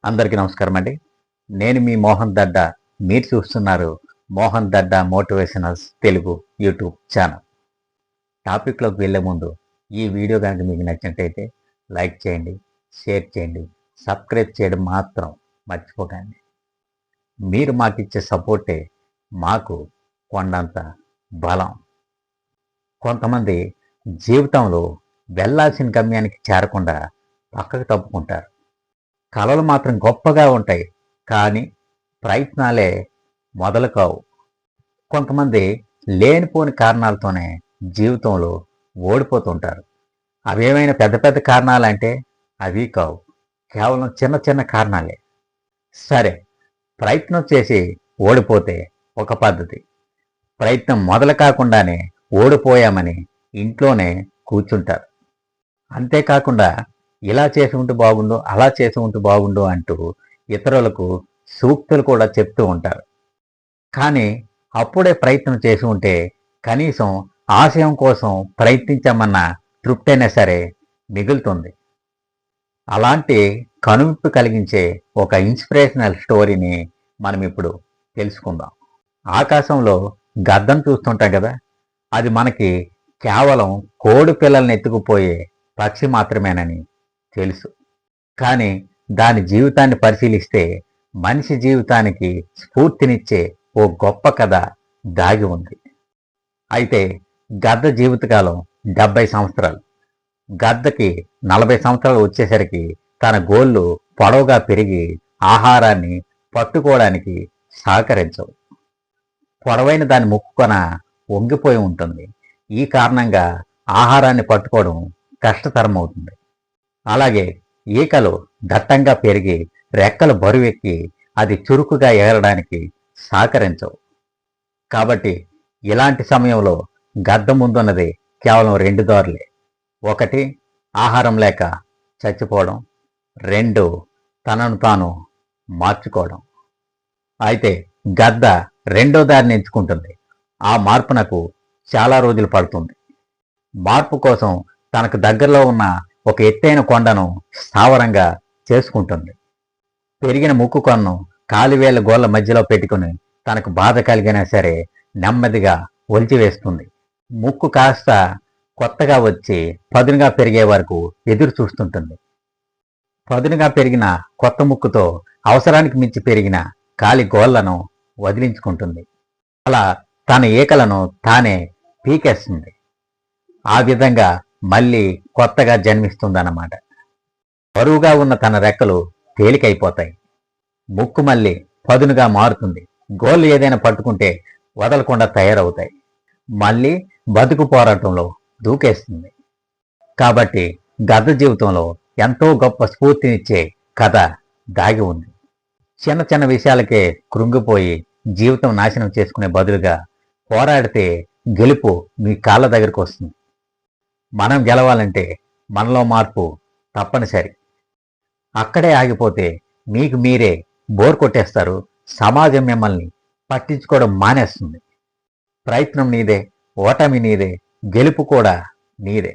అందరికీ నమస్కారం అండి. నేను మీ మోహన్ దడ్డా. మీరు చూస్తున్నారు మోహన్ దడ్డా మోటివేషనల్స్ తెలుగు యూట్యూబ్ ఛానల్. టాపిక్లోకి వెళ్ళే ముందు ఈ వీడియో కనుక మీకు నచ్చినట్టయితే లైక్ చేయండి, షేర్ చేయండి, సబ్స్క్రైబ్ చేయడం మాత్రం మర్చిపోకండి. మీరు మాకు ఇచ్చే సపోర్టే మాకు కొండంత బలం. కొంతమంది జీవితంలో వెళ్ళాల్సిన గమ్యానికి చేరకుండా పక్కకు తప్పుకుంటారు. కళలు మాత్రం గొప్పగా ఉంటాయి, కానీ ప్రయత్నాలే మొదలు కావు. కొంతమంది లేనిపోని కారణాలతోనే జీవితంలో ఓడిపోతుంటారు. అవేమైనా పెద్ద పెద్ద కారణాలంటే అవి కావు, కేవలం చిన్న చిన్న కారణాలే. సరే, ప్రయత్నం చేసి ఓడిపోతే ఒక పద్ధతి. ప్రయత్నం మొదలు కాకుండానే ఓడిపోయామని ఇంట్లోనే కూర్చుంటారు. అంతేకాకుండా ఇలా చేసి ఉంటే బాగుండు, అలా చేసి ఉంటే బాగుండు అంటూ ఇతరులకు సూక్తులు కూడా చెప్తూ ఉంటారు. కానీ అప్పుడే ప్రయత్నం చేసి ఉంటే కనీసం ఆశయం కోసం ప్రయత్నించామన్న తృప్తి అయినా సరే మిగులుతుంది. అలాంటి కనువిప్పు కలిగించే ఒక ఇన్స్పిరేషనల్ స్టోరీని మనం ఇప్పుడు తెలుసుకుందాం. ఆకాశంలో గద్దను చూస్తుంటాం కదా, అది మనకి కేవలం కోడి పిల్లల్ని ఎత్తుకుపోయే పక్షి మాత్రమేనని తెలుసు. కానీ దాని జీవితాన్ని పరిశీలిస్తే మనిషి జీవితానికి స్ఫూర్తినిచ్చే ఓ గొప్ప కథ దాగి ఉంది. అయితే గద్ద జీవితకాలం 70 సంవత్సరాలు. గద్దకి 40 సంవత్సరాలు వచ్చేసరికి తన గోళ్ళు పొడవుగా పెరిగి ఆహారాన్ని పట్టుకోవడానికి సహకరించవు. పొడవైన దాని ముక్కుకొన వంగిపోయి ఉంటుంది. ఈ కారణంగా ఆహారాన్ని పట్టుకోవడం కష్టతరం అవుతుంది. అలాగే ఈకలు దట్టంగా పెరిగి రెక్కలు బరువెక్కి అది చురుకుగా ఎగరడానికి సహకరించవు. కాబట్టి ఇలాంటి సమయంలో గద్ద ముందున్నది కేవలం 2 దారులే. 1, ఆహారం లేక చచ్చిపోవడం. 2, తనను తాను మార్చుకోవడం. అయితే గద్ద 2వ దారిని ఎంచుకుంటుంది. ఆ మార్పునకు చాలా రోజులు పడుతుంది. మార్పు కోసం తనకు దగ్గరలో ఉన్న ఒక ఎత్తైన కొండను స్థావరంగా చేసుకుంటుంది. పెరిగిన ముక్కు కొన్ను కాలివేళ్ల గోళ్ల మధ్యలో పెట్టుకుని తనకు బాధ కలిగినా సరే నెమ్మదిగా ఒలిచివేస్తుంది. ముక్కు కాస్త కొత్తగా వచ్చి పదునుగా పెరిగే వరకు ఎదురు చూస్తుంటుంది. పదునుగా పెరిగిన కొత్త ముక్కుతో అవసరానికి మించి పెరిగిన కాలి గోళ్లను వదిలించుకుంటుంది. అలా తన ఈకలను తానే పీకేస్తుంది. ఆ విధంగా మళ్ళీ కొత్తగా జన్మిస్తుందన్నమాట. బరువుగా ఉన్న తన రెక్కలు తేలికైపోతాయి. ముక్కు మళ్ళీ పదునుగా మారుతుంది. గోళ్ళు ఏదైనా పట్టుకుంటే వదలకుండా తయారవుతాయి. మళ్ళీ బతుకు పోరాటంలో దూకేస్తుంది. కాబట్టి గద్ద జీవితంలో ఎంతో గొప్ప స్ఫూర్తినిచ్చే కథ దాగి ఉంది. చిన్న చిన్న విషయాలకే కృంగిపోయి జీవితం నాశనం చేసుకునే బదులుగా పోరాడితే గెలుపు మీ కాళ్ళ దగ్గరకు వస్తుంది. మనం గెలవాలంటే మనలో మార్పు తప్పనిసరి. అక్కడే ఆగిపోతే మీకు మీరే బోర్ కొట్టేస్తారు. సమాజం మిమ్మల్ని పట్టించుకోవడం మానేస్తుంది. ప్రయత్నం నీదే, ఓటమి నీదే, గెలుపు కూడా నీదే.